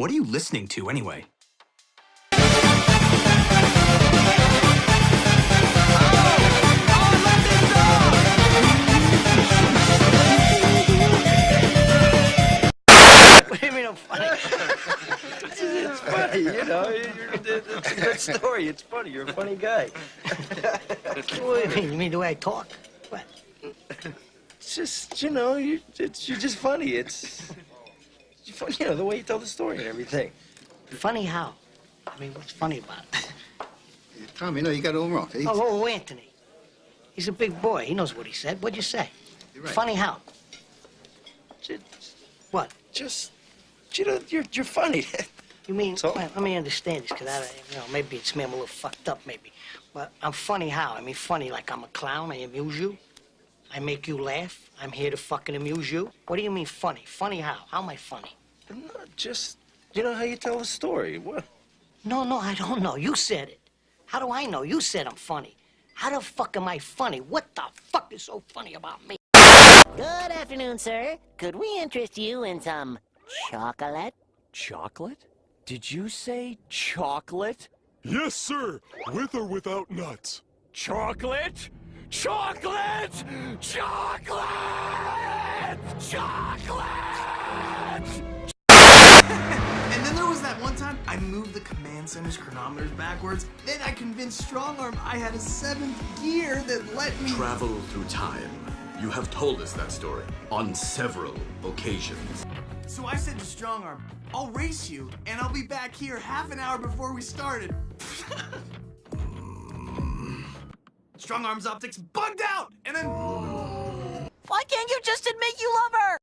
What are you listening to, anyway? What do you mean I'm funny? It's funny, you know. It's a good story. It's funny. You're a funny guy. What do you mean? You mean the way I talk? What? It's just, you know, you're just funny. It's funny, you know, the way you tell the story and everything. Funny how? I mean, what's funny about it? Tommy, no, you got it all wrong. Oh, Anthony. He's a big boy. He knows what he said. What'd you say? You're right. Funny how? What? Just, you know, you're funny. You mean, So? well, let me understand this, because maybe it's me, I'm a little fucked up, maybe. But I'm funny how? I mean, funny like I'm a clown, I amuse you. I make you laugh. I'm here to fucking amuse you. What do you mean funny? Funny how? How am I funny? Not just, you know, how you tell the story. What? No, I don't know. You said it. How do I know? You said I'm funny. How the fuck am I funny? What the fuck is so funny about me? Good afternoon, sir. Could we interest you in some chocolate? Chocolate? Did you say chocolate? Yes, sir. With or without nuts. Chocolate? Chocolate! Chocolate! Chocolate! And then there was that one time I moved the command center's chronometers backwards. Then I convinced Strongarm I had a 7th gear that let me travel through time. You have told us that story on several occasions. So I said to Strongarm, I'll race you, and I'll be back here half an hour before we started. Strongarm's optics bugged out, and then... Why can't you just admit you love her?